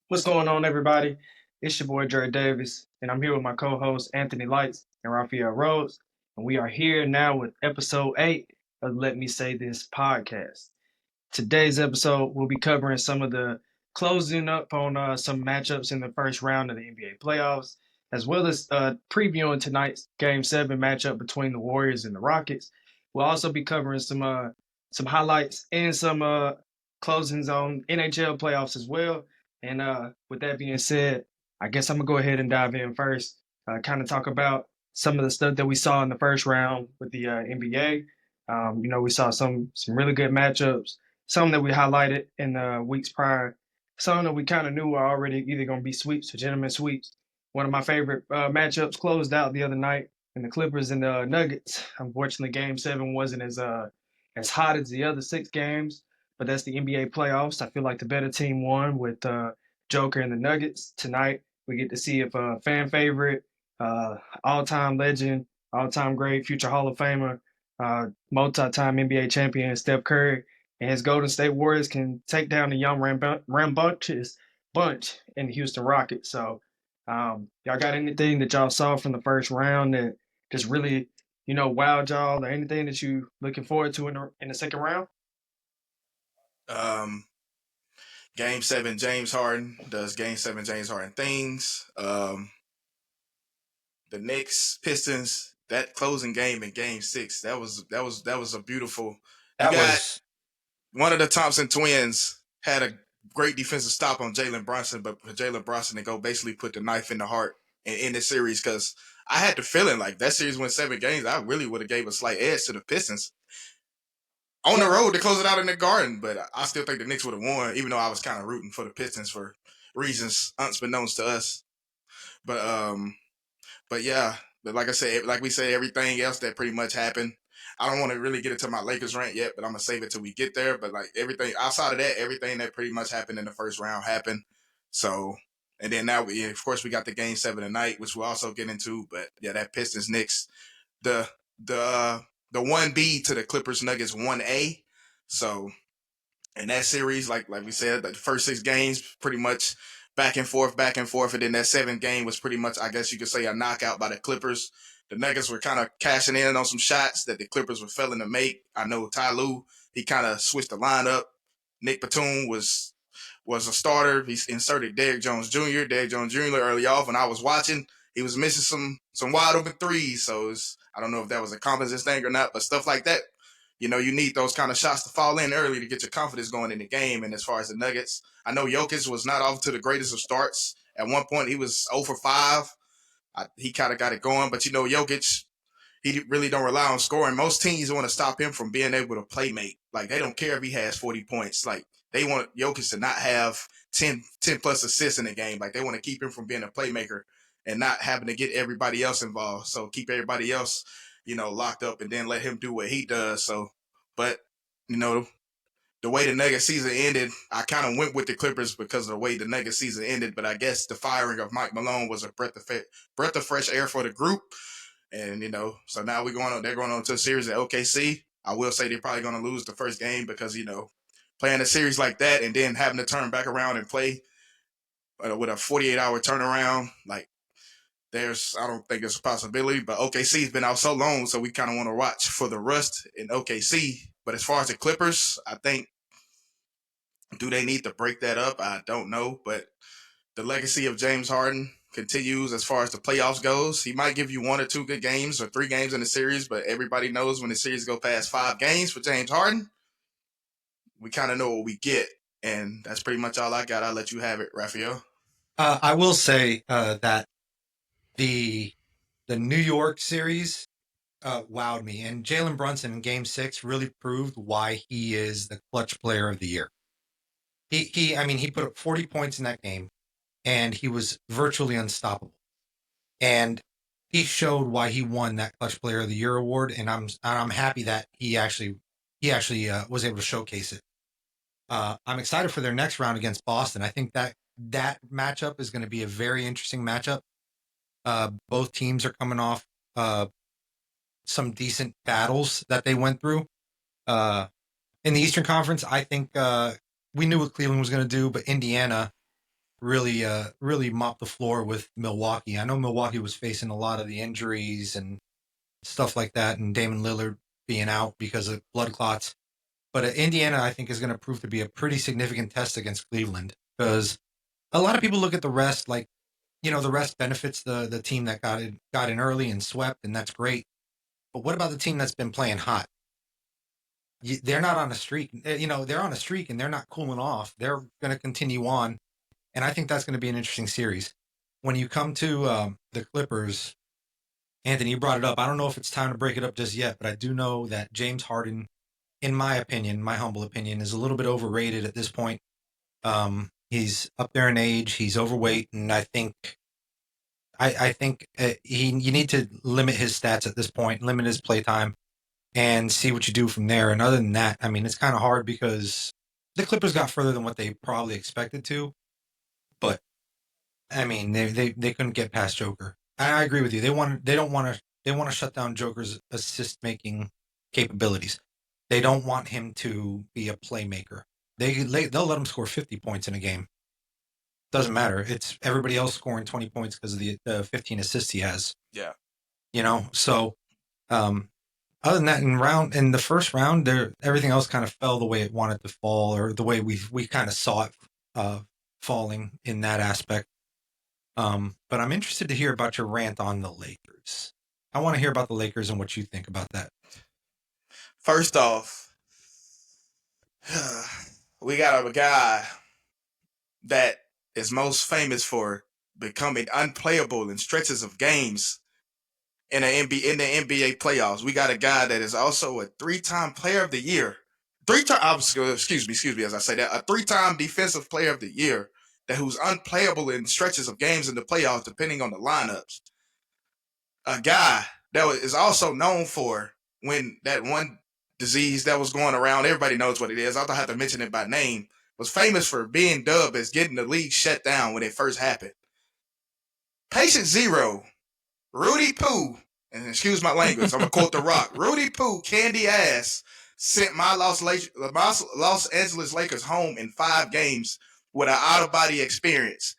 What's going on, everybody? It's your boy Dre Davis, and I'm here with my co-hosts Anthony Lights and Raphael Rhodes, and we are here now with episode 8 of Let Me Say This podcast. Today's episode, we'll be covering some of the closing up on some matchups in the first round of the NBA playoffs, as well as previewing tonight's Game 7 matchup between the Warriors and the Rockets. We'll also be covering some highlights and some closings on NHL playoffs as well. And with that being said, I guess I'm going to go ahead and dive in first, kind of talk about some of the stuff that we saw in the first round with the NBA. We saw some really good matchups, some that we highlighted in the weeks prior, some that we kind of knew were already either going to be sweeps or gentlemen sweeps. One of my favorite matchups closed out the other night in the Clippers and the Nuggets. Unfortunately, Game 7 wasn't as hot as the other 6 games, but that's the NBA playoffs. I feel like the better team won with Joker and the Nuggets. Tonight, we get to see if a fan favorite, all-time legend, all-time great, future Hall of Famer, multi-time NBA champion Steph Curry and his Golden State Warriors can take down the young rambunctious bunch in the Houston Rockets. So, y'all got anything that y'all saw from the first round that just really, wowed y'all, or anything that you looking forward to in the second round? Um, Game 7, James Harden does Game 7 James Harden things. The Knicks, Pistons, that closing game in Game 6, that was a beautiful. You That got was one of the Thompson twins had a great defensive stop on Jalen Brunson, but for Jalen Brunson to go basically put the knife in the heart in the series because I had the feeling like that series went 7 games. I really would have gave a slight edge to the Pistons on the road to close it out in the Garden, but I still think the Knicks would have won, even though I was kind of rooting for the Pistons for reasons unbeknownst to us. But but yeah, but like I said, like we said, everything else that pretty much happened. I don't want to really get into my Lakers rant yet, but I'm gonna save it till we get there. But like everything outside of that, everything that pretty much happened in the first round happened. So, and then now of course, we got the Game 7 tonight, which we'll also get into. But yeah, that Pistons Knicks, the the uh, the 1B to the Clippers Nuggets 1A. So in that series, like we said, the first 6 games pretty much back and forth, and then that 7th game was pretty much, I guess you could say, a knockout by the Clippers. The Nuggets were kind of cashing in on some shots that the Clippers were failing to make. I know Ty Lue, he kind of switched the lineup. Nick Batum was a starter. He inserted Derrick Jones Jr. Derrick Jones Jr. early off when I was watching. He was missing some wide open threes, so I don't know if that was a confidence thing or not, but stuff like that. You need those kind of shots to fall in early to get your confidence going in the game. And as far as the Nuggets, I know Jokic was not off to the greatest of starts. At one point, he was 0 for 5. He kind of got it going, but Jokic, he really don't rely on scoring. Most teams want to stop him from being able to play make. Like, they don't care if he has 40 points. Like, they want Jokic to not have 10 plus assists in the game. Like, they want to keep him from being a playmaker and not having to get everybody else involved. So keep everybody else, locked up and then let him do what he does. So, but, you know, the way the Nuggets season ended, I kind of went with the Clippers because of the way the Nuggets season ended. But I guess the firing of Mike Malone was a breath of fresh air for the group. And so now they're going on to a series at OKC. I will say they're probably going to lose the first game because playing a series like that and then having to turn back around and play with a 48-hour turnaround, like I don't think it's a possibility. But OKC's been out so long, so we kind of want to watch for the rust in OKC. But as far as the Clippers, I think, do they need to break that up? I don't know, but the legacy of James Harden continues as far as the playoffs goes. He might give you 1 or 2 good games or 3 games in the series, but everybody knows when the series go past 5 games for James Harden, we kind of know what we get. And that's pretty much all I got. I'll let you have it, Raphael. I will say that the the New York series wowed me, and Jalen Brunson in Game 6 really proved why he is the clutch player of the year. I mean, he put up 40 points in that game, and he was virtually unstoppable. And he showed why he won that clutch player of the year award, and I'm happy that he actually was able to showcase it. I'm excited for their next round against Boston. I think that matchup is going to be a very interesting matchup. Both teams are coming off uh, some decent battles that they went through. Uh, in the Eastern Conference, I think we knew what Cleveland was going to do, but Indiana really mopped the floor with Milwaukee. I know Milwaukee was facing a lot of the injuries and stuff like that, and Damon Lillard being out because of blood clots. But Indiana, I think, is going to prove to be a pretty significant test against Cleveland because a lot of people look at the rest like, the rest benefits the team that got in early and swept, and that's great. But what about the team that's been playing hot? They're not on a streak. They're on a streak and they're not cooling off. They're going to continue on, and I think that's going to be an interesting series. When you come to the Clippers, Anthony, you brought it up. I don't know if it's time to break it up just yet, but I do know that James Harden, in my opinion, my humble opinion, is a little bit overrated at this point. He's up there in age. He's overweight, and I think you need to limit his stats at this point, limit his play time, and see what you do from there. And other than that, I mean, it's kind of hard because the Clippers got further than what they probably expected to. But I mean, they couldn't get past Joker. And I agree with you. They want to shut down Joker's assist making capabilities. They don't want him to be a playmaker. They'll let him score 50 points in a game. Doesn't matter. It's everybody else scoring 20 points because of the 15 assists he has. Yeah. So other than that, in the first round, everything else kind of fell the way it wanted to fall, or the way we kind of saw it falling in that aspect. But I'm interested to hear about your rant on the Lakers. I want to hear about the Lakers and what you think about that. First off, we got a guy that is most famous for becoming unplayable in stretches of games in the NBA playoffs. We got a guy that is also a 3-time player of the year. Excuse me, as I say that, a 3-time defensive player of the year who's unplayable in stretches of games in the playoffs, depending on the lineups. A guy that is also known for when that one disease that was going around, everybody knows what it is. I don't have to mention it by name. Was famous for being dubbed as getting the league shut down when it first happened. Patient zero, Rudy Poo, and excuse my language, I'm going to quote The Rock. Rudy Poo, candy ass, sent my Los Angeles Lakers home in 5 games with an out-of-body experience.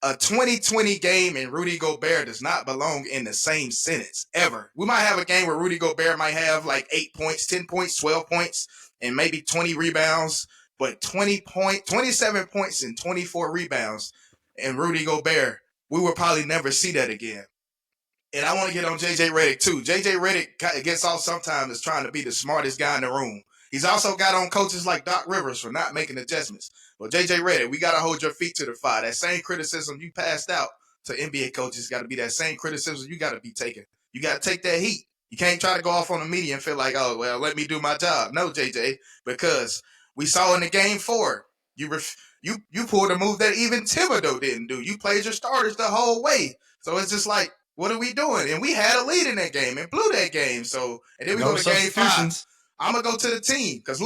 A 2020 game and Rudy Gobert does not belong in the same sentence, ever. We might have a game where Rudy Gobert might have like 8 points, 10 points, 12 points, and maybe 20 rebounds. But 27 points and 24 rebounds and Rudy Gobert, we will probably never see that again. And I want to get on J.J. Redick, too. J.J. Redick gets off sometimes as trying to be the smartest guy in the room. He's also got on coaches like Doc Rivers for not making adjustments. Well, J.J. Redick, we got to hold your feet to the fire. That same criticism you passed out to NBA coaches got to be that same criticism you got to be taking. You got to take that heat. You can't try to go off on the media and feel like, oh, well, let me do my job. No, J.J., because we saw in the game 4, you pulled a move that even Thibodeau didn't do. You played your starters the whole way. So it's just like, what are we doing? And we had a lead in that game and blew that game. So, and then we go to game 5. I'm going to go to the team because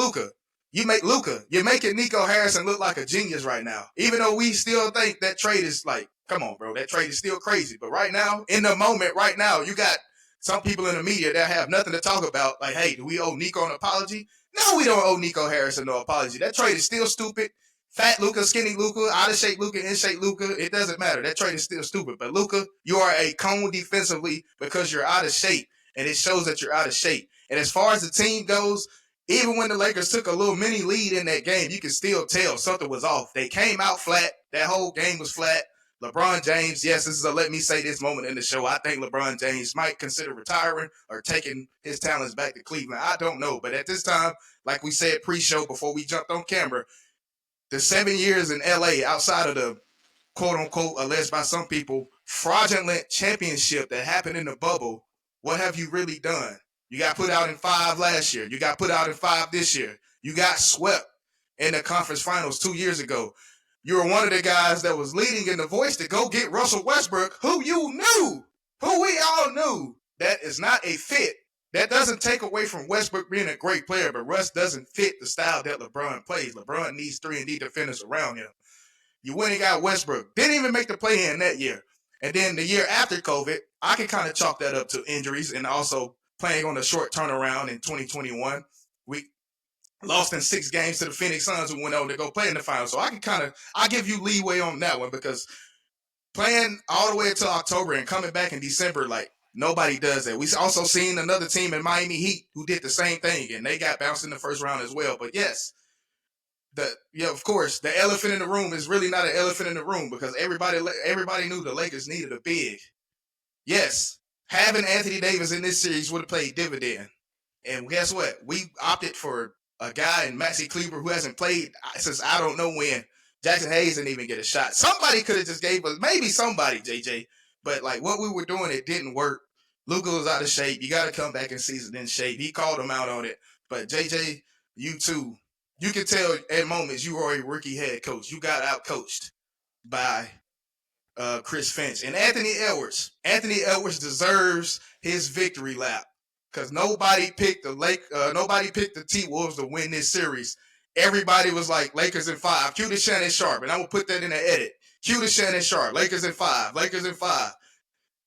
you're making Nico Harrison look like a genius right now. Even though we still think that trade is like, come on, bro, that trade is still crazy. But right now, in the moment, right now, you got some people in the media that have nothing to talk about. Like, hey, do we owe Nico an apology? No, we don't owe Nico Harrison no apology. That trade is still stupid. Fat Luka, skinny Luka, out of shape Luka, in shape Luka, it doesn't matter. That trade is still stupid. But Luka, you are a cone defensively because you're out of shape, and it shows that you're out of shape. And as far as the team goes, even when the Lakers took a little mini lead in that game, you can still tell something was off. They came out flat. That whole game was flat. LeBron James, yes, this is a let me say this moment in the show. I think LeBron James might consider retiring or taking his talents back to Cleveland. I don't know. But at this time, like we said pre-show before we jumped on camera, the 7 years in LA outside of the quote-unquote, alleged by some people, fraudulent championship that happened in the bubble, what have you really done? You got put out in 5 last year. You got put out in 5 this year. You got swept in the conference finals 2 years ago. You were one of the guys that was leading in the voice to go get Russell Westbrook, who we all knew. That is not a fit. That doesn't take away from Westbrook being a great player, but Russ doesn't fit the style that LeBron plays. LeBron needs 3-and-D defenders around him. You went and got Westbrook. Didn't even make the play-in that year. And then the year after COVID, I can kind of chalk that up to injuries and also playing on a short turnaround in 2021. lost in 6 games to the Phoenix Suns, who went on to go play in the finals. So I give you leeway on that one, because playing all the way until October and coming back in December, like, nobody does that. We also seen another team in Miami Heat who did the same thing, and they got bounced in the first round as well. But yes, of course, the elephant in the room is really not an elephant in the room, because everybody knew the Lakers needed a big. Yes, having Anthony Davis in this series would have played dividend. And guess what? We opted for a guy in Maxi Kleber who hasn't played since I don't know when. Jackson Hayes didn't even get a shot. Somebody could have just gave us, maybe somebody, JJ. But like what we were doing, it didn't work. Luka was out of shape. You got to come back in season in shape. He called him out on it. But JJ, you too. You can tell at moments you are a rookie head coach. You got out coached by Chris Finch and Anthony Edwards. Anthony Edwards deserves his victory lap, because nobody picked the T-Wolves to win this series. Everybody was like Lakers in 5. Cue to Shannon Sharp, and I'm gonna put that in the edit. Cue to Shannon Sharp. Lakers in 5. Lakers in 5.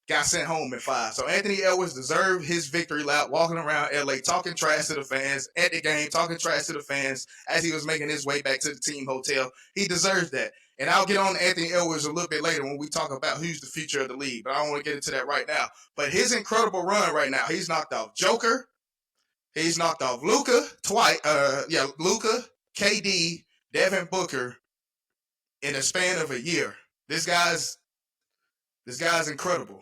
Got sent home in 5. So Anthony Edwards deserved his victory lap, walking around LA talking trash to the fans at the game, talking trash to the fans as he was making his way back to the team hotel. He deserves that. And I'll get on to Anthony Edwards a little bit later when we talk about who's the future of the league, but I don't want to get into that right now. But his incredible run right now, he's knocked off Joker, he's knocked off Luka twice. Luka, KD, Devin Booker in a span of a year. This guy's incredible.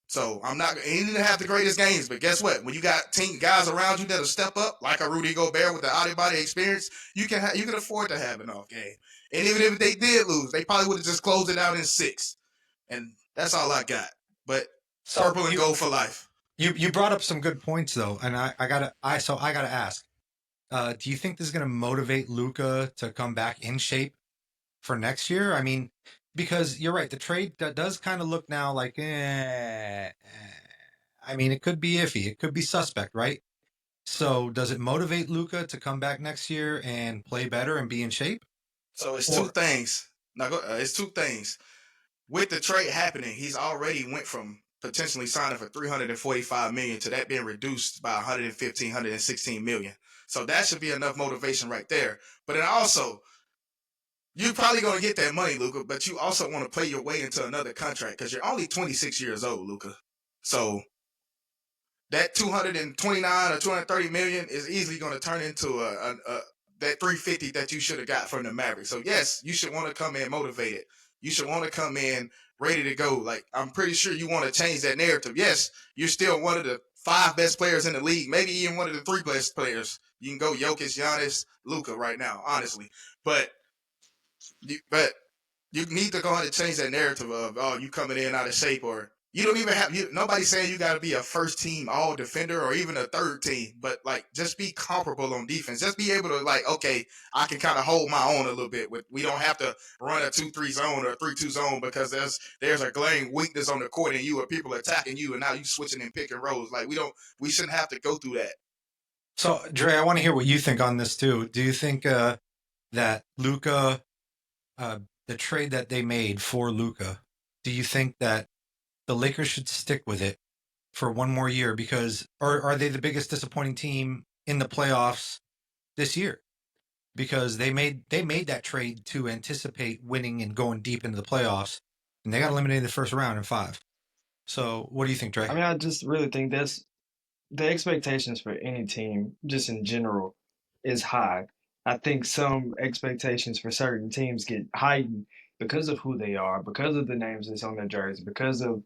So he didn't have the greatest games, but guess what? When you got guys around you that'll step up, like a Rudy Gobert with the out of body experience, you can afford to have an off game. And even if they did lose, they probably would have just closed it out in 6. And that's all I got. But purple and gold for life. You brought up some good points though, and I gotta ask. Do you think this is gonna motivate Luka to come back in shape for next year? I mean, because you're right, the trade does kind of look now like, I mean, it could be iffy, it could be suspect, right? So, does it motivate Luka to come back next year and play better and be in shape? So it's two things. It's two things. With the trade happening, he's already went from potentially signing for $345 million to that being reduced by 115, 116 million. So that should be enough motivation right there. But then also, you're probably going to get that money, Luka, but you also want to play your way into another contract because you're only 26 years old, Luka. So that 229 or 230 million is easily going to turn into that 350 that you should have got from the Mavericks. So yes, you should want to come in motivated. You should want to come in ready to go. Like, I'm pretty sure you want to change that narrative. Yes, you're still one of the 5 best players in the league, maybe even one of the 3 best players. You can go Jokic, Giannis, Luka right now, honestly. But you need to go ahead and change that narrative of, you coming in out of shape, or you don't even have nobody's saying you got to be a first team all defender or even a third team, but like just be comparable on defense. Just be able to okay, I can kind of hold my own a little bit. We don't have to run a 2-3 zone or a 3-2 zone because there's a glaring weakness on the court and you or people attacking you and now you switching and picking rolls. Like we shouldn't have to go through that. So Dre, I want to hear what you think on this too. Do you think that Luka, the trade that they made for Luka, do you think that the Lakers should stick with it for one more year? Because are they the biggest disappointing team in the playoffs this year? Because they made that trade to anticipate winning and going deep into the playoffs, and they got eliminated in the first round in 5. So what do you think, Dre? I mean, I just really think that's the expectations for any team, just in general, is high. I think some expectations for certain teams get heightened because of who they are, because of the names that's on their jersey, because of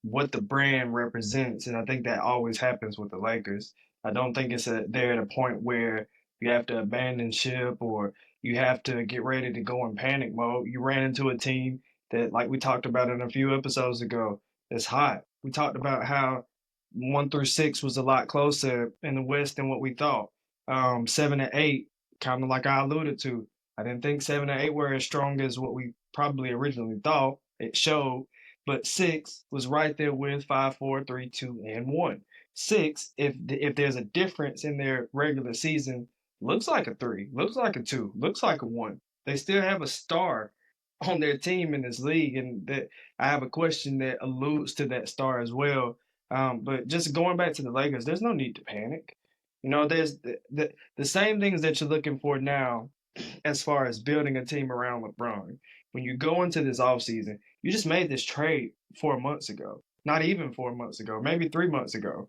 what the brand represents, and I think that always happens with the Lakers. I don't think they're at a point where you have to abandon ship or you have to get ready to go in panic mode. You ran into a team that, like we talked about in a few episodes ago, that's hot. We talked about how 1 through 6 was a lot closer in the West than what we thought. 7 and 8, kind of like I alluded to. I didn't think 7 and 8 were as strong as what we probably originally thought. It showed, but 6 was right there with 5, 4, 3, 2, and 1. 6, if there's a difference in their regular season, looks like a 3, looks like a 2, looks like a 1. They still have a star on their team in this league, and that I have a question that alludes to that star as well. But just going back to the Lakers, there's no need to panic. There's the same things that you're looking for now as far as building a team around LeBron. When you go into this offseason, you just made this trade 4 months ago. Not even 4 months ago, maybe 3 months ago.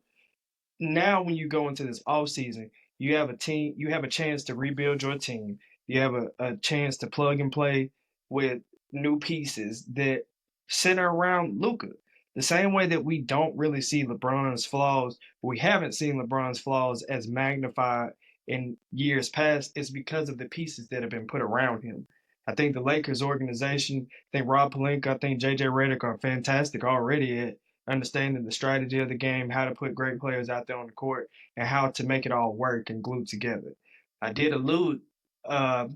Now when you go into this off season, you have a team, you have a chance to rebuild your team. You have a chance to plug and play with new pieces that center around Luka. The same way that we don't really see LeBron's flaws, we haven't seen LeBron's flaws as magnified in years past, is because of the pieces that have been put around him. I think the Lakers organization, I think Rob Pelinka, I think JJ Redick are fantastic already at understanding the strategy of the game, how to put great players out there on the court, and how to make it all work and glue together. I did allude uh,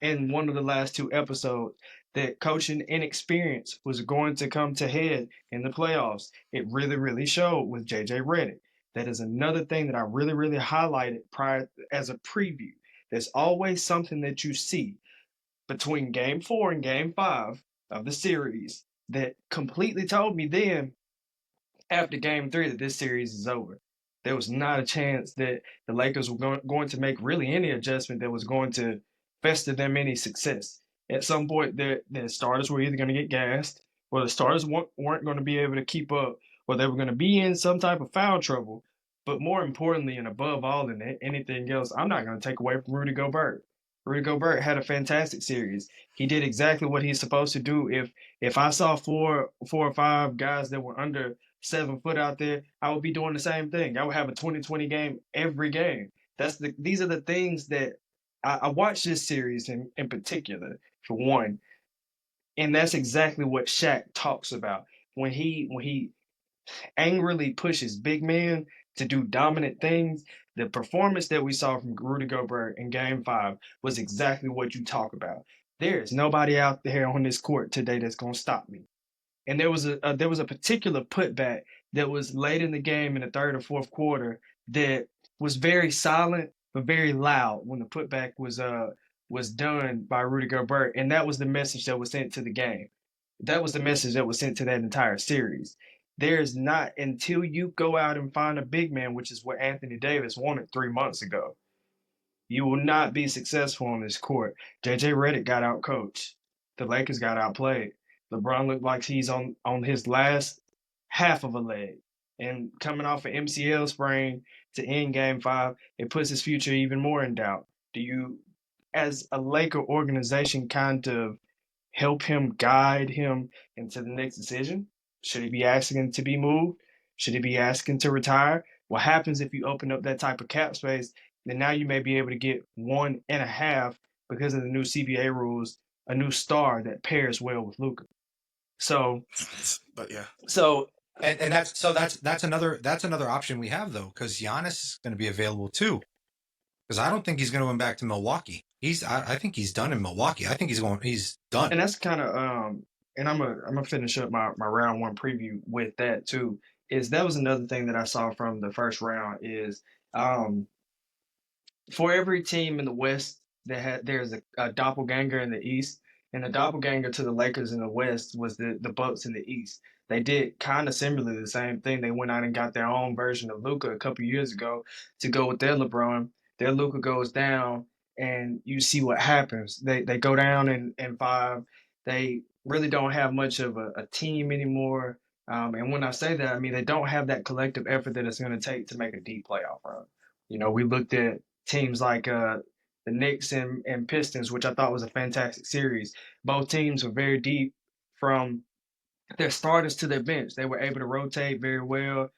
in one of the last two episodes that coaching inexperience was going to come to head in the playoffs. It really, really showed with JJ Redick. That is another thing that I really, really highlighted prior as a preview. There's always something that you see between game 4 and game 5 of the series that completely told me then after game 3 that this series is over. There was not a chance that the Lakers were going to make really any adjustment that was going to fester them any success. At some point, the starters were either going to get gassed, or the starters weren't going to be able to keep up, or they were going to be in some type of foul trouble. But more importantly, and above all than anything else, I'm not going to take away from Rudy Gobert. Rudy Gobert had a fantastic series. He did exactly what he's supposed to do. If I saw four or five guys that were under 7 foot out there, I would be doing the same thing. I would have a 20-20 game every game. These are the things that I watched this series in particular, for one, and that's exactly what Shaq talks about when he angrily pushes big men to do dominant things. The performance that we saw from Rudy Gobert in Game 5 was exactly what you talk about. There is nobody out there on this court today that's going to stop me. And there was a particular putback that was late in the game in the third or fourth quarter that was very silent but very loud when the putback was done by Rudy Gobert, and that was the message that was sent to the game. That was the message that was sent to that entire series. There's not until you go out and find a big man, which is what Anthony Davis wanted 3 months ago. You will not be successful on this court. JJ Redick got outcoached. The Lakers got outplayed. LeBron looked like he's on his last half of a leg. And coming off an MCL sprain to end game 5, it puts his future even more in doubt. Do you, as a Laker organization, kind of help him, guide him into the next decision? Should he be asking to be moved? Should he be asking to retire? What happens if you open up that type of cap space? Then now you may be able to get 1.5 because of the new CBA rules, a new star that pairs well with Luka. So, but yeah. So and that's another option we have though, because Giannis is going to be available too. Because I don't think he's going to win back to Milwaukee. I think he's done in Milwaukee. I think he's done. And that's kind of and I'm gonna finish up my round 1 preview with that too. Is that was another thing that I saw from the first round is um for every team in the West there's a doppelganger in the East, and the doppelganger to the Lakers in the West was the Bucks in the East. They did kind of similarly the same thing. They went out and got their own version of Luka a couple years ago to go with their LeBron. Their Luka goes down, and you see what happens. They go down in 5. They really don't have much of a team anymore. And when I say that, I mean they don't have that collective effort that it's going to take to make a deep playoff run. We looked at teams like the Knicks and Pistons, which I thought was a fantastic series. Both teams were very deep from their starters to their bench. They were able to rotate very well.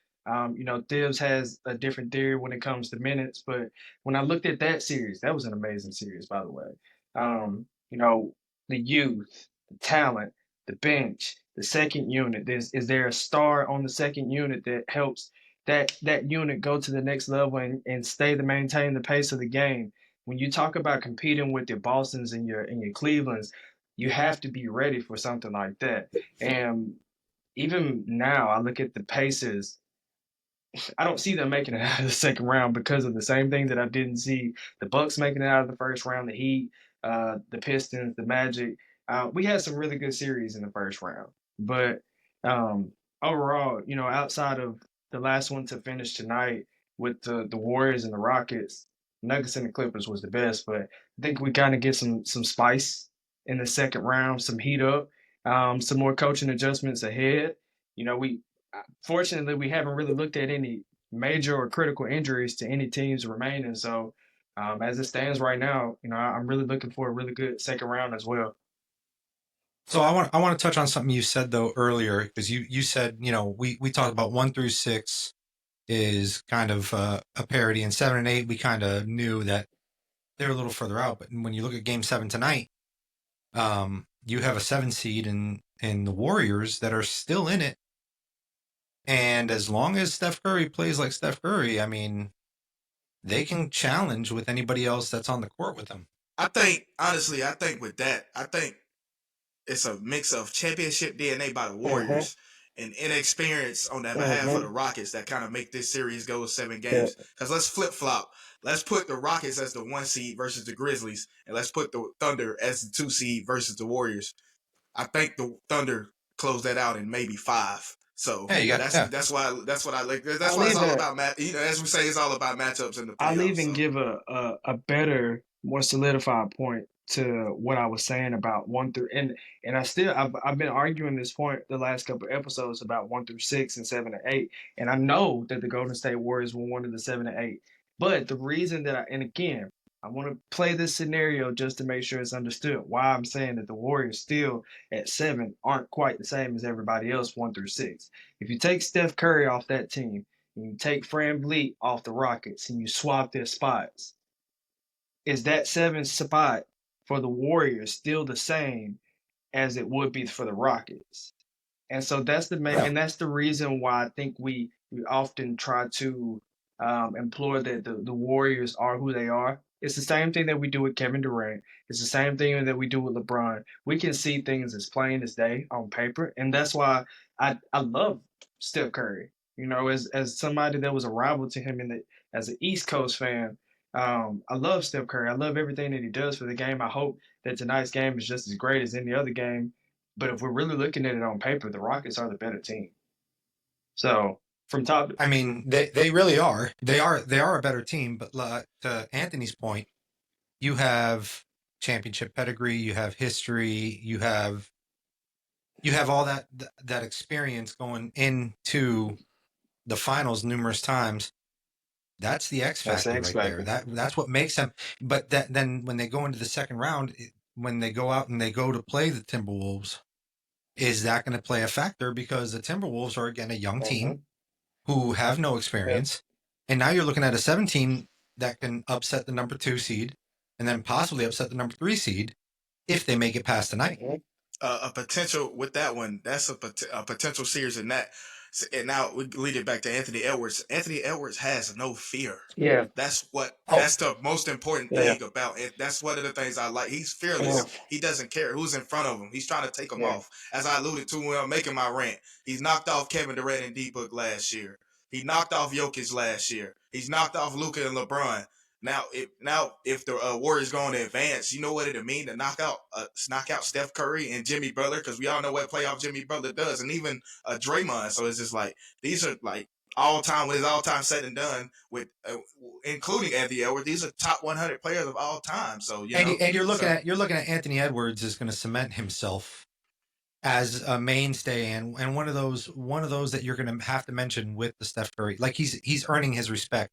Thibs has a different theory when it comes to minutes, but when I looked at that series, that was an amazing series, by the way. Um, you know, the youth, the talent, the bench, the second unit. Is there a star on the second unit that helps that unit go to the next level and stay to maintain the pace of the game? When you talk about competing with your Bostons and your Clevelands, you have to be ready for something like that. And even now, I look at the Pacers. I don't see them making it out of the second round because of the same thing that I didn't see the Bucks making it out of the first round. The Heat, the Pistons, the Magic. We had some really good series in the first round, but overall, outside of the last one to finish tonight, with the Warriors and the Rockets, Nuggets and the Clippers was the best, but I think we kind of get some spice in the second round, some heat up, some more coaching adjustments ahead. We fortunately we haven't really looked at any major or critical injuries to any teams remaining. So as it stands right now, I'm really looking for a really good second round as well. So I want to touch on something you said though earlier, because you said we talked about 1 through 6 is kind of a parity, and 7 and 8 we kind of knew that they're a little further out. But when you look at Game 7 tonight, you have a 7 seed in the Warriors that are still in it, and as long as Steph Curry plays like Steph Curry, I mean, they can challenge with anybody else that's on the court with them. I think with that, I think it's a mix of championship DNA by the Warriors and inexperience on that behalf of the Rockets that kind of make this series go 7 games. Because let's flip flop. Let's put the Rockets as the 1 seed versus the Grizzlies, and let's put the Thunder as the 2 seed versus the Warriors. I think the Thunder close that out in maybe 5. So that's why I like. That's why it's all about as we say, it's all about matchups in the playoffs. I'll even give a better, more solidified point to what I was saying about 1 through and I've been arguing this point the last couple of episodes about 1 through 6 and 7 and 8, and I know that the Golden State Warriors were one of the 7 and 8. But the reason that and again, I want to play this scenario just to make sure it's understood why I'm saying that the Warriors still at 7 aren't quite the same as everybody else 1 through 6. If you take Steph Curry off that team, and you take Fran Vliet off the Rockets and you swap their spots, is that 7 spot for the Warriors still the same as it would be for the Rockets? And so that's and that's the reason why I think we often try to implore that the Warriors are who they are. It's the same thing that we do with Kevin Durant. It's the same thing that we do with LeBron. We can see things as plain as day on paper, and that's why I love Steph Curry. As somebody that was a rival to him as an East Coast fan, I love Steph Curry. I love everything that he does for the game. I hope that tonight's game is just as great as any other game. But if we're really looking at it on paper, the Rockets are the better team. So from top, I mean, they really are. They are a better team. But to Anthony's point, you have championship pedigree, you have history, you have all that experience going into the finals numerous times. That's the X factor right there. That's what makes them. But then when they go into the second round, when they go out and they go to play the Timberwolves, is that going to play a factor? Because the Timberwolves are, again, a young team who have no experience. And now you're looking at a 17 that can upset the number 2 seed and then possibly upset the number 3 seed if they make it past the night. A potential with that one, that's a potential series in that. And now we lead it back to Anthony Edwards. Anthony Edwards has no fear. Yeah. That's the most important thing about it. That's one of the things I like. He's fearless. He doesn't care who's in front of him. He's trying to take them off. As I alluded to when I'm making my rant, he's knocked off Kevin Durant and D-Book last year. He knocked off Jokic last year. He's knocked off Luka and LeBron. Now, if the Warriors going to advance, you know what it'll mean to knock out Steph Curry and Jimmy Butler, because we all know what playoff Jimmy Butler does, and even Draymond. So it's just like these are like all time when it's all time said and done, with including Anthony Edwards. These are top 100 players of all time. So you're looking at Anthony Edwards is going to cement himself as a mainstay and one of those that you're going to have to mention with the Steph Curry. Like he's earning his respect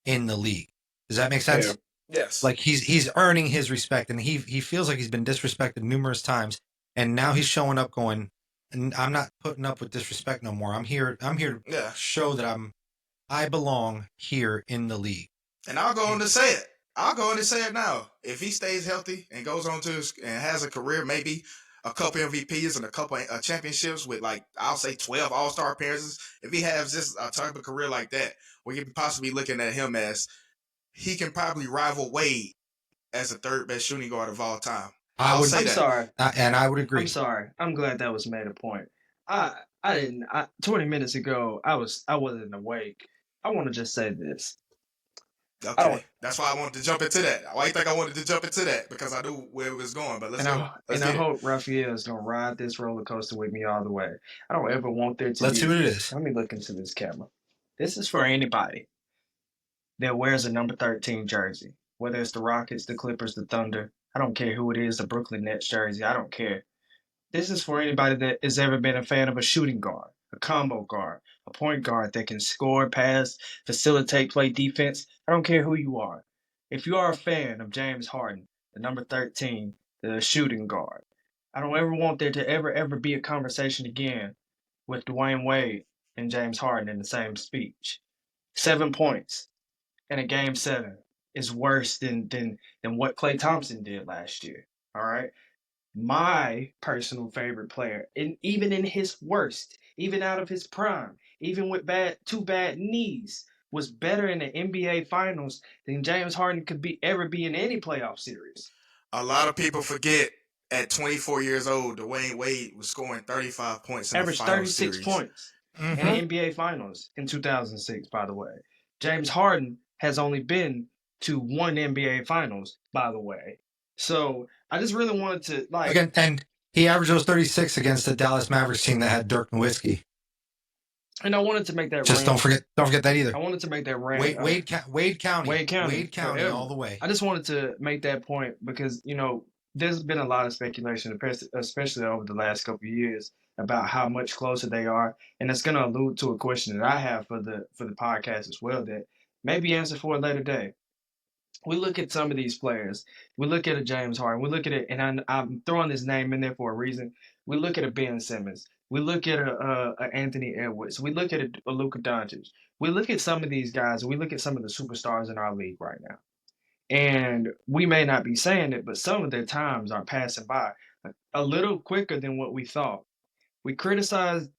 in the league. Does that make sense? Yeah. Yes. Like he's earning his respect, and he feels like he's been disrespected numerous times, and now he's showing up going, and I'm not putting up with disrespect no more. I'm here to show that I belong here in the league. And I'll go on to say it. Now. If he stays healthy and goes on to and has a career, maybe a couple MVPs and a couple championships with, like, I'll say 12 All-Star appearances, if he has this type of career like that, we could possibly be looking at him as he can probably rival Wade as the third best shooting guard of all time. I'm sorry. And I would agree. I'm sorry. I'm glad that was made a point. I didn't. 20 minutes ago, I wasn't awake. I want to just say this. Okay, that's why I wanted to jump into that. Why do you think I wanted to jump into that? Because I knew where it was going. But let's go. I hope Raphael is gonna ride this roller coaster with me all the way. I don't ever want there to. Let's see what it is. Let me look into this camera. This is for anybody. that wears a number 13 jersey, whether it's the Rockets, the Clippers, the Thunder. I don't care who it is, the Brooklyn Nets jersey. I don't care. This is for anybody that has ever been a fan of a shooting guard, a combo guard, a point guard that can score, pass, facilitate, play defense. I don't care who you are. If you are a fan of James Harden, the number 13, the shooting guard, I don't ever want there to ever be a conversation again with Dwayne Wade and James Harden in the same speech. 7 points in a game seven is worse than what Klay Thompson did last year. All right. My personal favorite player, and even in his worst, even out of his prime, even with two bad knees, was better in the NBA Finals than James Harden could ever be in any playoff series. A lot of people forget at 24 years old, Dwayne Wade was scoring 35 points in the Averaged final 36 series. points in the NBA Finals in 2006, by the way. James Harden has only been to one NBA Finals, by the way. So I just really wanted to Again, and he averaged those 36 against the Dallas Mavericks team that had Dirk Nowitzki. And I wanted to make that Just rant. don't forget that either. I wanted to make that rant. Wade County all the way. I just wanted to make that point because there's been a lot of speculation, especially over the last couple of years, about how much closer they are, and it's going to allude to a question that I have for the podcast as well that may be answered for a later day. We look at some of these players. We look at a James Harden. We look at it, and I'm throwing this name in there for a reason. We look at a Ben Simmons. We look at a Anthony Edwards. We look at a Luka Doncic. We look at some of these guys. And we look at some of the superstars in our league right now. And we may not be saying it, but some of their times are passing by a little quicker than what we thought. We criticized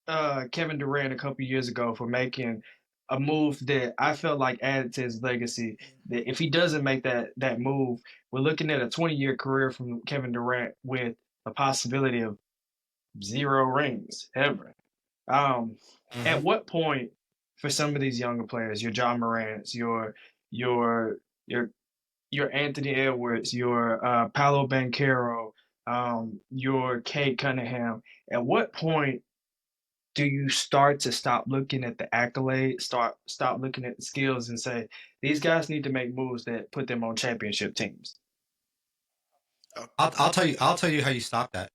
Kevin Durant a couple years ago for making a move that I felt like added to his legacy. That if he doesn't make that move, we're looking at a 20-year career from Kevin Durant with a possibility of 0 rings ever. At what point for some of these younger players, your John Morants, your your your Anthony Edwards, your Paolo Banchero, your Kate Cunningham, at what point do you start to stop looking at the accolades, stop looking at the skills, and say these guys need to make moves that put them on championship teams? I'll tell you how you stop that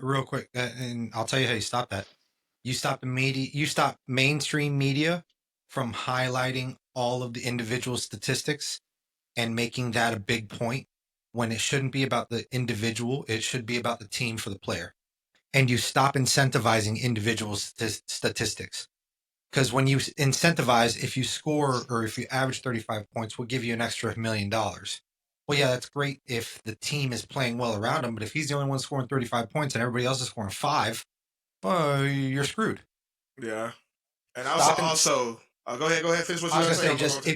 real quick, and I'll tell you how you stop that. You stop the media. You stop mainstream media from highlighting all of the individual statistics and making that a big point when it shouldn't be about the individual. It should be about the team for the player. And you stop incentivizing individual statistics. Because when you incentivize, if you score or if you average 35 points, we'll give you an extra $1 million. Well, yeah, that's great if the team is playing well around him. But if he's the only one scoring 35 points and everybody else is scoring 5, you're screwed. Yeah. And also, go ahead, finish what you were saying. Just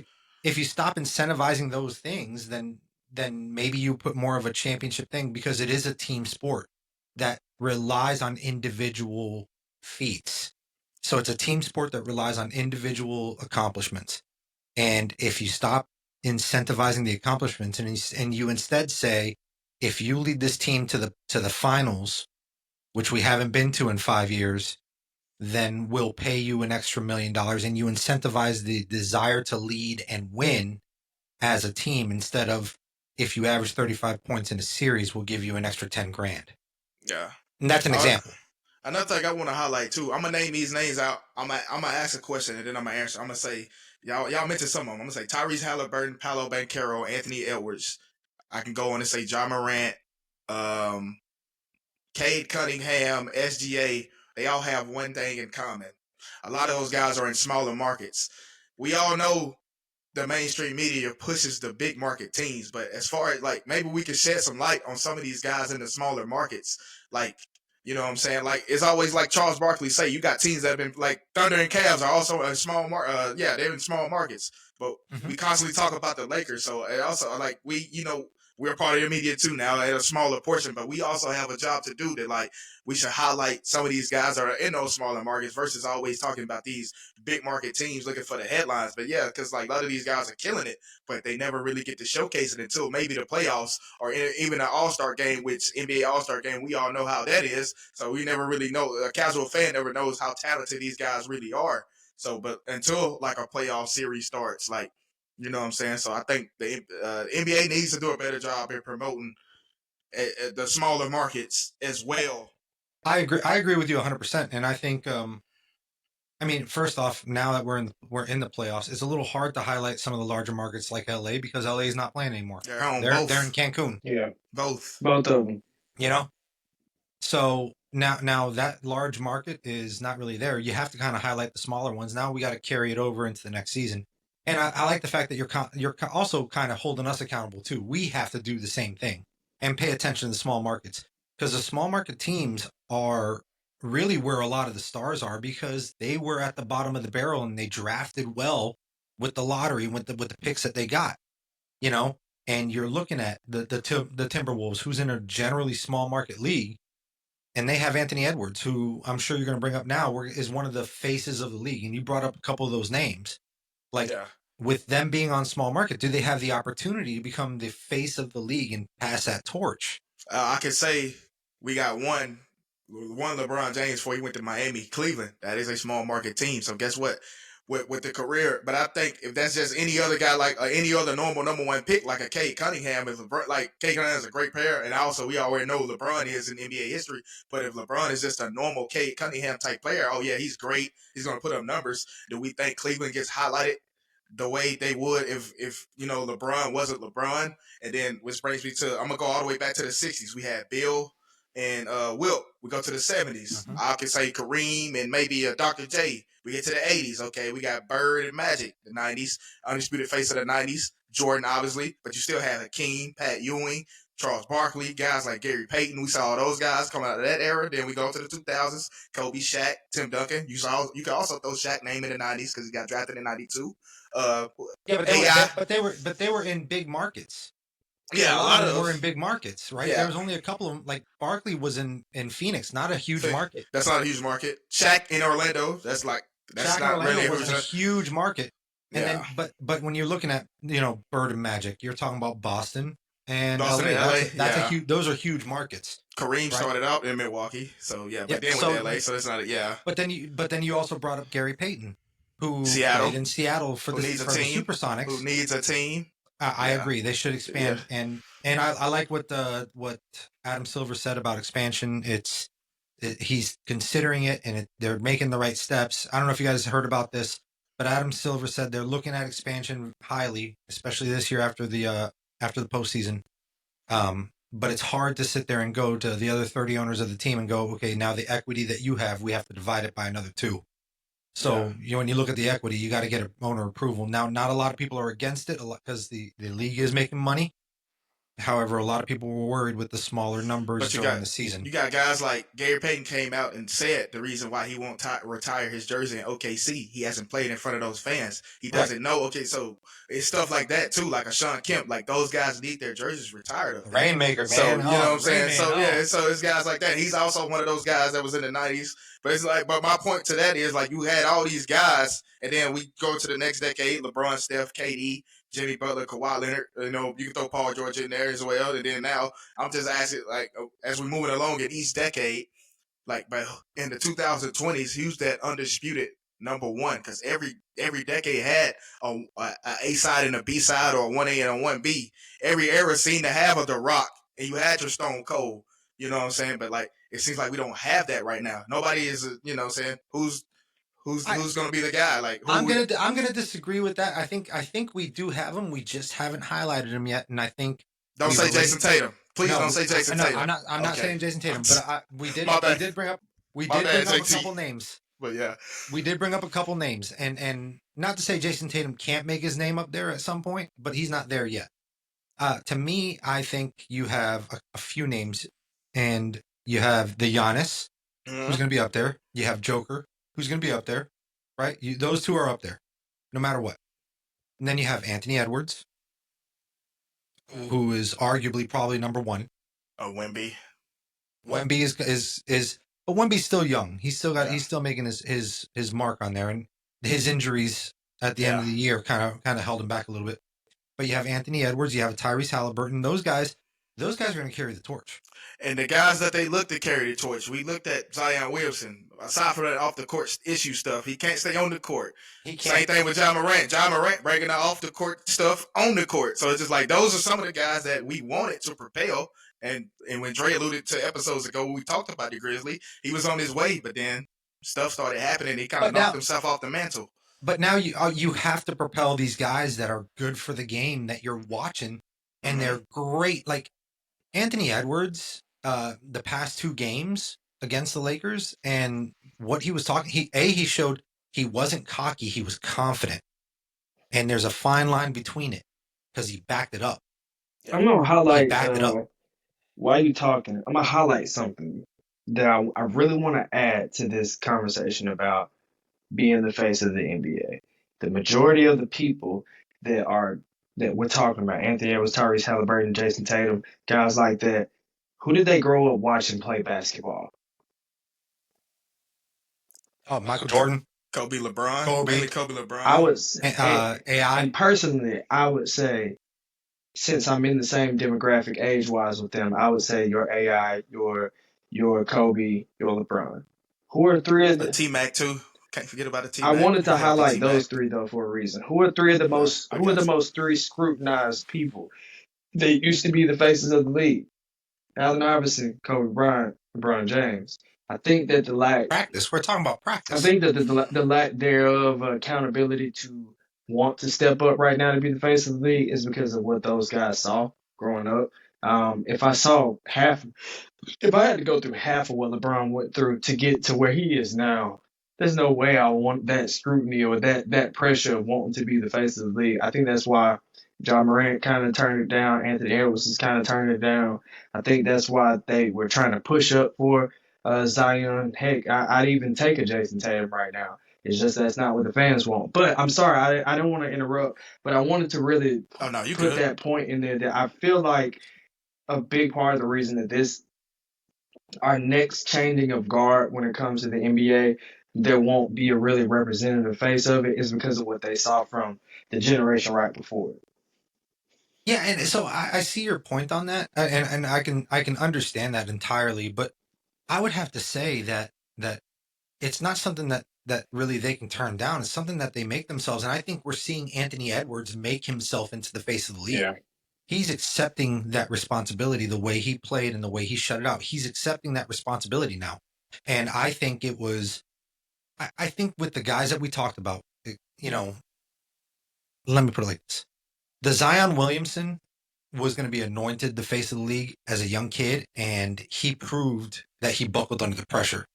if you stop incentivizing those things, then maybe you put more of a championship thing, because it is a team sport that relies on individual feats. So it's a team sport that relies on individual accomplishments. And if you stop incentivizing the accomplishments and you instead say, if you lead this team to the finals, which we haven't been to in 5 years, then we'll pay you an extra $1 million, and you incentivize the desire to lead and win as a team, instead of, if you average 35 points in a series, we'll give you an extra 10 grand. Yeah. And that's an example. Another thing I want to highlight too, I'm gonna name these names out. I'm gonna ask a question and then I'm gonna answer. I'm gonna say y'all mentioned some of them. I'm gonna say Tyrese Halliburton, Paolo Banchero, Anthony Edwards. I can go on and say John Morant, Cade Cunningham, SGA. They all have one thing in common. A lot of those guys are in smaller markets. We all know the mainstream media pushes the big market teams, but as far as maybe we can shed some light on some of these guys in the smaller markets, you know what I'm saying? It's always like Charles Barkley say, you got teams that have been Thunder and Cavs are also in small they're in small markets, but we constantly talk about the Lakers. So it also we're part of the media too now at a smaller portion, but we also have a job to do that we should highlight some of these guys that are in those smaller markets versus always talking about these big market teams looking for the headlines. But yeah, because a lot of these guys are killing it, but they never really get to showcase it until maybe the playoffs or even an All-Star game, which NBA All-Star game, we all know how that is. So we never really know, a casual fan never knows how talented these guys really are. So, but until a playoff series starts, You know what I'm saying? So I think the NBA needs to do a better job in promoting the smaller markets as well. I agree with you 100%. And I think, I mean, first off, now that we're in the playoffs, it's a little hard to highlight some of the larger markets like LA because LA is not playing anymore. They're on They're in both. Cancun. Yeah, Both. both of them. You know, so now that large market is not really there. You have to kind of highlight the smaller ones. Now we got to carry it over into the next season. And I like the fact that you're also kind of holding us accountable too. We have to do the same thing and pay attention to the small markets because the small market teams are really where a lot of the stars are because they were at the bottom of the barrel and they drafted well with the lottery with the picks that they got. You know, and you're looking at the Timberwolves, who's in a generally small market league, and they have Anthony Edwards, who I'm sure you're going to bring up now, is one of the faces of the league. And you brought up a couple of those names. Like, with them being on small market, do they have the opportunity to become the face of the league and pass that torch? I can say we got one LeBron James before he went to Miami, Cleveland. That is a small market team. So guess what? With the career, but I think if that's just any other guy, like any other normal number one pick, like a Cade Cunningham, if LeBron, like Cade Cunningham is a great player, and also we already know LeBron is in NBA history. But if LeBron is just a normal Cade Cunningham type player, oh yeah, he's great. He's going to put up numbers. Do we think Cleveland gets highlighted the way they would if LeBron wasn't LeBron? And then which brings me to I'm gonna go all the way back to the '60s. We had Bill and Wilt. We go to the '70s. Mhm. I can say Kareem and maybe Dr. J. We get to the '80s. Okay, we got Bird and Magic. The '90s, undisputed face of the '90s. Jordan, obviously, but you still have Hakeem, Pat Ewing, Charles Barkley, guys like Gary Payton. We saw all those guys coming out of that era. Then we go to the 2000s. Kobe, Shaq, Tim Duncan. You can also throw Shaq name in the '90s because he got drafted in '92. Yeah, but they were in big markets. Yeah, a lot of them were in big markets, right? Yeah. There was only a couple of them. Like Barkley was in Phoenix, not a huge market. That's not a huge market. Shaq in Orlando, that's not Orlando really was a huge market. And yeah. then, but when you're looking at Bird and Magic, you're talking about Boston and Boston LA. and LA, That's a huge. Those are huge markets. Kareem started out in Milwaukee, so yeah, but then with LA, so it's not yeah. But then you also brought up Gary Payton, who played in Seattle for the Supersonics. Who needs a team? I agree. They should expand, and I like what Adam Silver said about expansion. He's considering it, and they're making the right steps. I don't know if you guys heard about this, but Adam Silver said they're looking at expansion highly, especially this year after the postseason. But it's hard to sit there and go to the other 30 owners of the team and go, okay, now the equity that you have, we have to divide it by another 2. So when you look at the equity, you got to get owner approval. Now, not a lot of people are against it because the league is making money. However, a lot of people were worried with the smaller numbers during the season. You got guys like Gary Payton came out and said the reason why he won't retire his jersey in OKC. He hasn't played in front of those fans. He doesn't know. Okay, so it's stuff like that too. Like a Sean Kemp, like those guys need their jerseys retired. Of Rainmaker, man. So you know what I'm saying. So so it's guys like that. He's also one of those guys that was in the '90s. But it's like, but my point to that is like you had all these guys, and then we go to the next decade: LeBron, Steph, KD. Jimmy Butler, Kawhi Leonard, you can throw Paul George in there as well. And then now I'm just asking, like, as we're moving along in each decade, like, but in the 2020s, who's that undisputed number one? Because every decade had a side and a B side, or a 1A and a 1B. Every era seemed to have a The Rock, and you had your Stone Cold. You know what I'm saying? But like, it seems like we don't have that right now. Nobody is, you know what I'm saying? Who's going to be the guy? Like I'm gonna disagree with that. I think we do have him. We just haven't highlighted him yet, and I think don't say Jason Tatum. Please don't say Jason Tatum. I'm not saying Jason Tatum, but we did bring up a couple names. But yeah, we did bring up a couple names, and not to say Jason Tatum can't make his name up there at some point, but he's not there yet. To me, I think you have a few names, and you have the Giannis, who's going to be up there. You have Joker, who's going to be up there, right? Those two are up there, no matter what. And then you have Anthony Edwards, who is arguably probably number one. Wemby. Wemby is, but Wemby's still young. He's still making his mark on there, and his injuries at the end of the year kind of held him back a little bit. But you have Anthony Edwards, you have Tyrese Halliburton. Those guys, those guys are going to carry the torch. And the guys that they looked to carry the torch, we looked at Zion Williamson. Aside from that off the court issue stuff, he can't stay on the court. Same thing with John Morant. John Morant bringing that off the court stuff on the court. So it's just like those are some of the guys that we wanted to propel. And when Dre alluded to episodes ago when we talked about the Grizzly, he was on his way, but then stuff started happening. He kind of knocked himself off the mantle. But now you have to propel these guys that are good for the game that you're watching, and they're great. Like Anthony Edwards, the past 2 games against the Lakers, and what he was talking, he showed he wasn't cocky, he was confident, and there's a fine line between it because he backed it up. I'm gonna highlight. He backed it up. While you talking, I'm gonna highlight something that I really want to add to this conversation about being the face of the NBA. The majority of the people that we're talking about, Anthony Edwards, Tyrese Halliburton, Jason Tatum, guys like that, who did they grow up watching play basketball? Oh, Michael Jordan, Kobe LeBron, mainly Kobe LeBron. I would say, AI. And personally, I would say, since I'm in the same demographic age-wise with them, I would say your AI, your Kobe, your LeBron. Who are 3 of the T-Mac too? Can't forget about the T-Mac. I wanted to highlight those 3 though for a reason. Who are 3 of the most? Who are the most 3 scrutinized people? They used to be the faces of the league. Allen Iverson, Kobe Bryant, LeBron James. I think that the lack practice. We're talking about practice. I think that the lack thereof accountability to want to step up right now to be the face of the league is because of what those guys saw growing up. If I had to go through half of what LeBron went through to get to where he is now, there's no way I want that scrutiny or that pressure of wanting to be the face of the league. I think that's why John Morant kind of turned it down. Anthony Edwards has kind of turned it down. I think that's why they were trying to push up for Zion. Heck, I'd even take a Jason Tatum right now. It's just that's not what the fans want. But I'm sorry, I don't want to interrupt, but I wanted to really put that point in there that I feel like a big part of the reason that our next changing of guard when it comes to the NBA, there won't be a really representative face of it is because of what they saw from the generation right before it. Yeah, and so I see your point on that, and I can understand that entirely, but I would have to say that it's not something that really they can turn down. It's something that they make themselves, and I think we're seeing Anthony Edwards make himself into the face of the league. Yeah. He's accepting that responsibility, the way he played and the way he shut it out. He's accepting that responsibility now, and I think it was. I think with the guys that we talked about, let me put it like this. The Zion Williamson was going to be anointed the face of the league as a young kid, and he proved that he buckled under the pressure.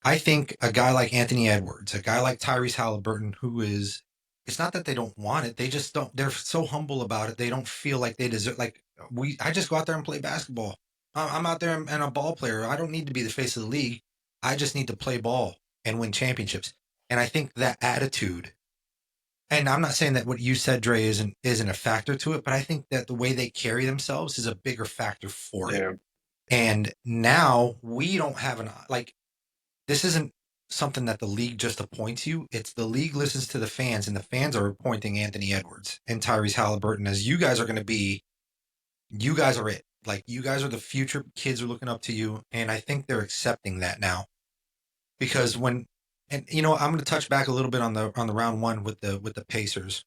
I think a guy like Anthony Edwards, a guy like Tyrese Halliburton, who is, it's not that they don't want it. They just don't, they're so humble about it. They don't feel like they deserve, I just go out there and play basketball. I'm out there and a ball player. I don't need to be the face of the league. I just need to play ball and win championships. And I think that attitude, and I'm not saying that what you said, Dre, isn't a factor to it, but I think that the way they carry themselves is a bigger factor for it. And now we don't have this isn't something that the league just appoints you. It's the league listens to the fans, and the fans are appointing Anthony Edwards and Tyrese Halliburton as you guys are going to be, you guys are it. Like, you guys are the future. Kids are looking up to you, and I think they're accepting that now. Because I'm going to touch back a little bit on the round 1 with the Pacers.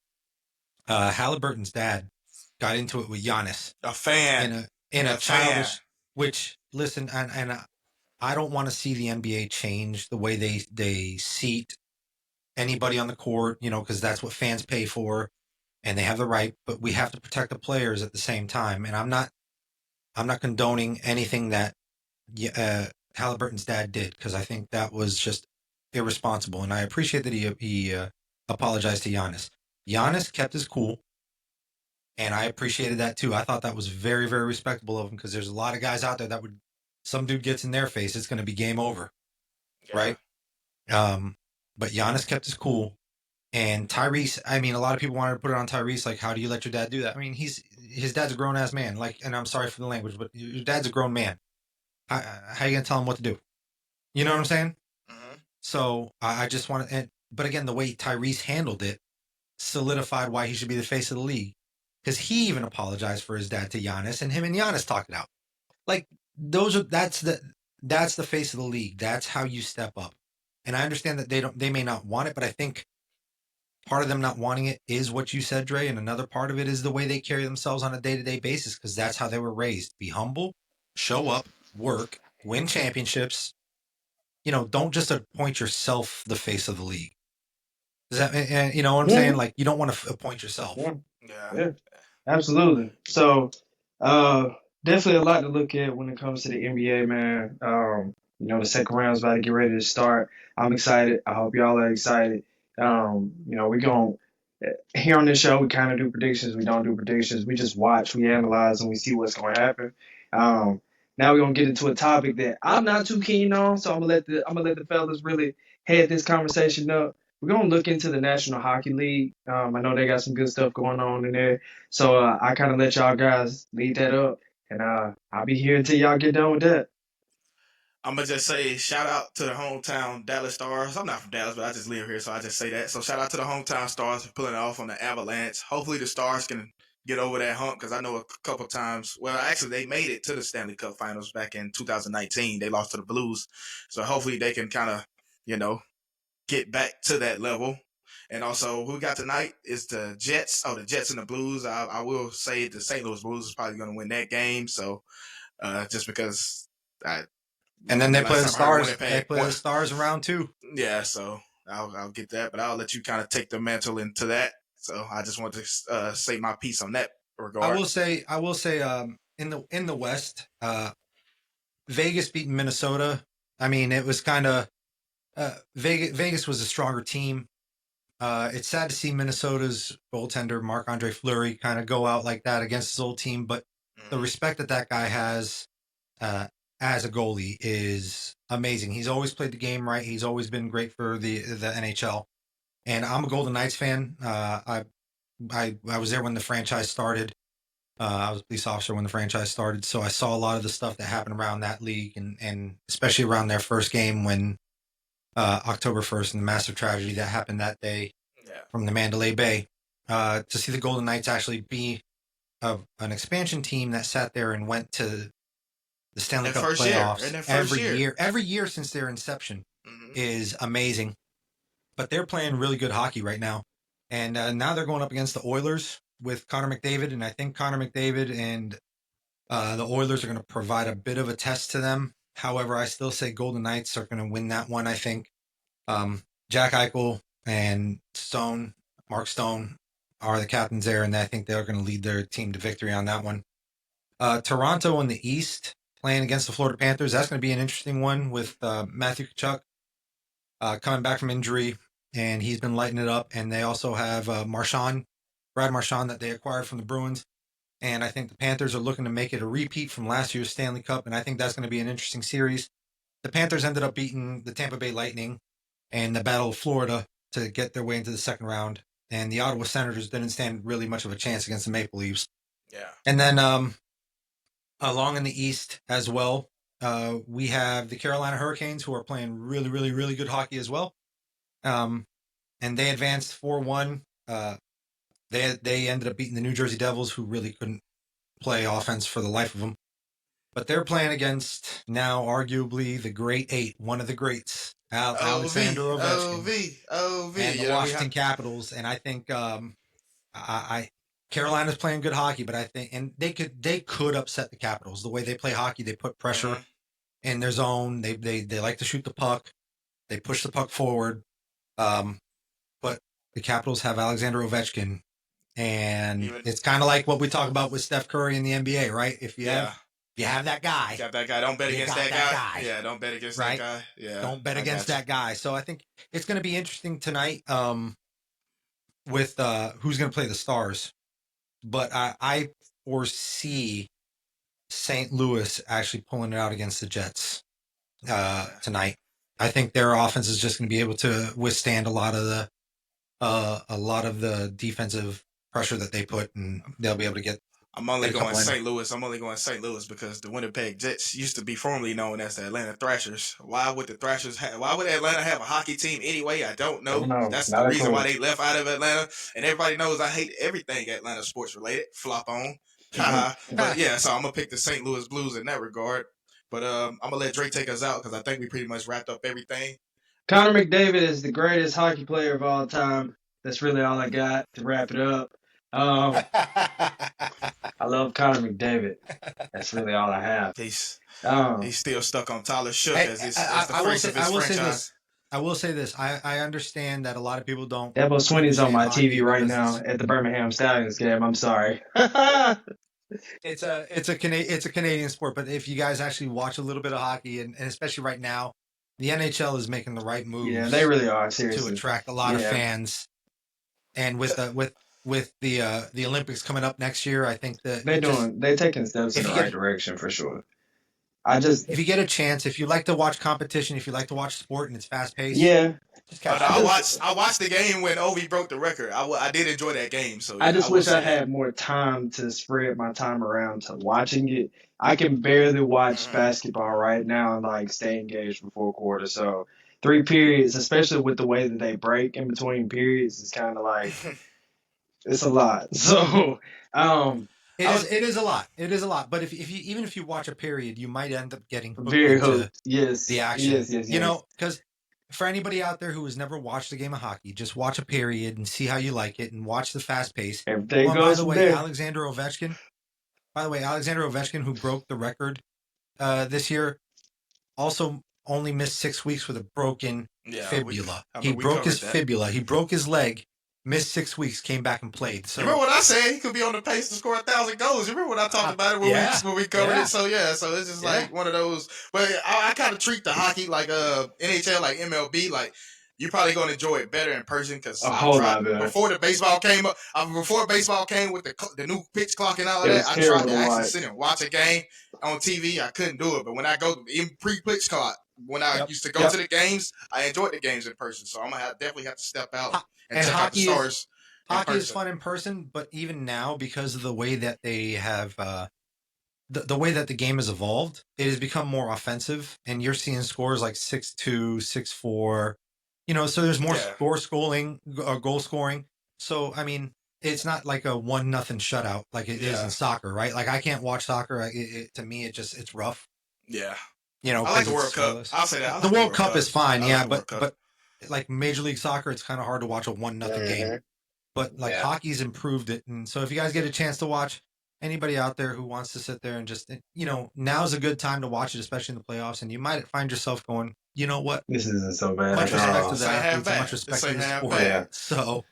Halliburton's dad got into it with Giannis. A fan. In a childish, which, listen, and I don't want to see the NBA change the way they seat anybody on the court, because that's what fans pay for, and they have the right. But we have to protect the players at the same time. And I'm not condoning anything that Halliburton's dad did, because I think that was just irresponsible. And I appreciate that he apologized to Giannis. Giannis kept his cool, and I appreciated that too. I thought that was very, very respectable of him, because there's a lot of guys out there that would. Some dude gets in their face, it's going to be game over, right? But Giannis kept his cool, and Tyrese. I mean, a lot of people wanted to put it on Tyrese, like, how do you let your dad do that? I mean, his dad's a grown ass man. And I'm sorry for the language, but your dad's a grown man. How are you going to tell him what to do? You know what I'm saying? Mm-hmm. So I just want to. But again, the way Tyrese handled it solidified why he should be the face of the league. because he even apologized for his dad to Giannis, and him and Giannis talked it out. Like that's the face of the league. That's how you step up. And I understand that they may not want it, but I think part of them not wanting it is what you said, Dre, and another part of it is the way they carry themselves on a day-to-day basis, because that's how they were raised. Be humble, show up, work, win championships. Don't just appoint yourself the face of the league. Does that, you know what I'm saying? Like, you don't want to appoint yourself. Yeah, Yeah. yeah, absolutely. So, uh, definitely a lot to look at when it comes to the NBA, man. The second round's about to get ready to start. I'm excited. I hope y'all are excited. We're going here on this show, we kind of do predictions. We don't do predictions. We just watch, we analyze, and we see what's going to happen. Um, Now we're gonna get into a topic that I'm not too keen on, so I'm gonna let the fellas really head this conversation up. We're gonna look into the National Hockey League. I know they got some good stuff going on in there, so I kind of let y'all guys lead that up, and I'll be here until y'all get done with that. I'm gonna just say shout out to the hometown Dallas Stars. I'm not from Dallas, but I just live here, so I just say that. So shout out to the hometown Stars for pulling it off on the Avalanche. Hopefully the Stars can get over that hump, because I know a couple times. Well, actually, they made it to the Stanley Cup Finals back in 2019. They lost to the Blues, so hopefully they can kind of get back to that level. And also, who we got tonight is the Jets. Oh, the Jets and the Blues. I will say the St. Louis Blues is probably going to win that game. So just because I And then they play the last time I heard Stars. Winnipeg, They play the Stars in round 2. yeah, so I'll get that, but I'll let you kind of take the mantle into that. So I just want to say my piece on that regard. I will say, in the West, Vegas beating Minnesota. I mean, it was kind of Vegas was a stronger team. It's sad to see Minnesota's goaltender Marc-Andre Fleury kind of go out like that against his old team, but the respect that guy has as a goalie is amazing. He's always played the game right. He's always been great for the NHL. And I'm a Golden Knights fan. I was there when the franchise started. I was a police officer when the franchise started, so I saw a lot of the stuff that happened around that league, and especially around their first game when October 1st and the massive tragedy that happened that day from the Mandalay Bay. To see the Golden Knights actually be an expansion team that sat there and went to the Stanley Cup playoffs every year since their inception is amazing. But they're playing really good hockey right now. And now they're going up against the Oilers with Connor McDavid. And I think Connor McDavid and the Oilers are going to provide a bit of a test to them. However, I still say Golden Knights are going to win that one, I think. Jack Eichel and Mark Stone, are the captains there. And I think they're going to lead their team to victory on that one. Toronto in the East playing against the Florida Panthers. That's going to be an interesting one with Matthew Tkachuk coming back from injury, and he's been lighting it up. And they also have Brad Marchand, that they acquired from the Bruins. And I think the Panthers are looking to make it a repeat from last year's Stanley Cup, and I think that's going to be an interesting series. The Panthers ended up beating the Tampa Bay Lightning and the Battle of Florida to get their way into the second round. And the Ottawa Senators didn't stand really much of a chance against the Maple Leafs. Yeah. And then along in the East as well, we have the Carolina Hurricanes, who are playing really, really, really good hockey as well. And they advanced 4-1. They ended up beating the New Jersey Devils, who really couldn't play offense for the life of them. But they're playing against now arguably the Great Eight, one of the greats, Alexander Ovechkin, and the Washington Capitals. And I think Carolina's playing good hockey, but I think they could upset the Capitals. The way they play hockey, they put pressure in their zone. They like to shoot the puck. They push the puck forward. But the Capitals have Alexander Ovechkin, and it's kind of like what we talk about with Steph Curry in the NBA, right? If you have that guy, you got that guy. Don't bet against that guy. Yeah, don't bet against that guy. Yeah, don't bet against that guy. So I think it's going to be interesting tonight with who's going to play the Stars. But I foresee St. Louis actually pulling it out against the Jets tonight. I think their offense is just going to be able to withstand a lot of the defensive pressure that they put, and they'll be able to get I'm only Had a going couple in. St. Louis. I'm only going St. Louis because the Winnipeg Jets used to be formerly known as the Atlanta Thrashers. Why would the Thrashers why would Atlanta have a hockey team anyway? I don't Don't know. know. That's the Not a reason why clue. they left out of Atlanta. And everybody knows I hate everything Atlanta sports related. Flop on. Haha. But yeah, so I'm gonna pick the St. Louis Blues in that regard. But I'm gonna let Drake take us out because I think we pretty much wrapped up everything. Connor McDavid is the greatest hockey player of all time. That's really all I got to wrap it up. Um, I love Connor McDavid. That's really all I have. He's Um, he's still stuck on Tyler Shook Hey, as I, the I will face say, of his franchise. I will say this. I understand that a lot of people don't Dabo Swinney's on understand my TV hockey right because now at the Birmingham Stallions game. I'm sorry. it's a Canadian sport. But if you guys actually watch a little bit of hockey, and especially right now, the NHL is making the right Yeah, they moves really are. to Seriously. attract a lot of Yeah, fans. And with the Olympics coming up next year, I think that they're taking steps in if the you right get direction for sure. I just, if you get a chance, if you like to watch competition, if you like to watch sport and it's fast paced, yeah, just Oh, catch no, I some of it. just, I watched the game when Ovi broke the record. I did enjoy that game, so I yeah, I just will wish I say that. had more time to spread my time around to watching it. I can barely watch Mm-hmm. basketball right now and like stay engaged for 4 quarters. So 3 periods, especially with the way that they break in between periods, is kind of like it's a lot. So It I is was it is a lot. It is a lot. But if you even if you watch a period, you might end up getting hooked very into hooked. Yes, the action. yes, yes, You yes. know, because for anybody out there who has never watched a game of hockey, just watch a period and see how you like it, and watch the fast pace. Everything Oh, and by goes the from way, there. Alexander Ovechkin, who broke the record this year, also only missed 6 weeks with a broken Yeah, fibula. I He mean, we broke his covered that. fibula. He broke his leg, missed 6 weeks, came back and played. You remember So, what I said? He could be on the pace to score 1,000 goals. You remember when I talked about it yeah, when we covered yeah, it? So yeah, so it's just yeah. like one of those. But I kind of treat the hockey like NHL, like MLB, like. You're probably gonna enjoy it better in person because A I've whole tried lot better. before the baseball came up. Before baseball came with the new pitch clock and all of It that, was I tried terrible to to actually watch. sit and watch a game on TV. I couldn't do it, but when I go in pre-pitch clock, when I Yep, used to go yep. to the games, I enjoyed the games in person. So I'm gonna definitely have to step out and And check out the stars in hockey is person. fun in person, but even now, because of the way that they have the way that the game has evolved, it has become more offensive, and you're seeing scores like 6-2, 6-4. You know, so there's more Yeah, goal scoring. So I mean, it's not like a 1-0 shutout like it is yeah, in soccer, right? Like I can't watch soccer. To me, it's rough. yeah. You know, I like because the it's World Cup. scoreless. I'll say that. I The like the World World Cup Cup. is fine, I like yeah, the World Cup. but like Major League Soccer, it's kind of hard to watch a 1-0 game. But like Yeah. hockey's improved it, and so if you guys get a chance to watch, anybody out there who wants to sit there and just now's a good time to watch it, especially in the playoffs, and you might find yourself going, you know what? This isn't so bad Much at respect all. to This the ain't half athletes and bad. much This respect to ain't the half sport. bad. Yeah. So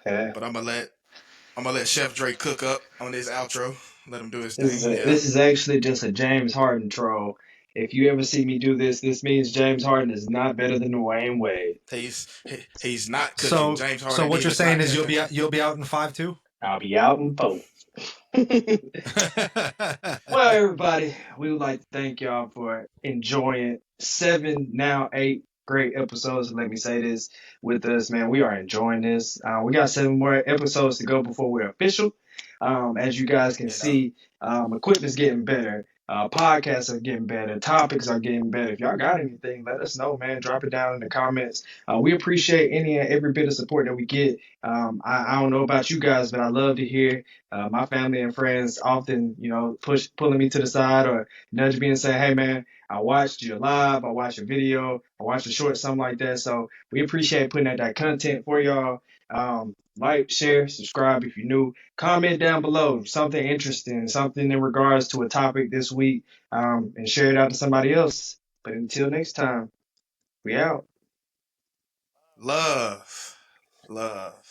Yeah. But I'm gonna let Chef Drake cook up on this outro. Let him do his This is thing. Yeah. this is actually just a James Harden troll. If you ever see me do this, this means James Harden is not better than Dwayne Wade. He's not cooking. so James so Harden what you're is saying not is cooking. you'll be out in 5-2. I'll be out in four. Well, everybody, we would like to thank y'all for enjoying 7, now 8 great episodes. Let me say this with us, man. We are enjoying this. We got 7 more episodes to go before we're official. As you guys can You know. see, equipment's getting better. Podcasts are getting better. Topics are getting better. If y'all got anything, let us know, man. Drop it down in the comments. We appreciate any and every bit of support that we get. I don't know about you guys, but I love to hear my family and friends often, pulling me to the side or nudge me and say, "Hey, man, I watched your live, I watched your video, I watched a short, something like that." So we appreciate putting out that content for y'all. Like, share, subscribe if you're new. Comment down below something interesting, something in regards to a topic this week, and share it out to somebody else. But until next time, we out. Love. Love.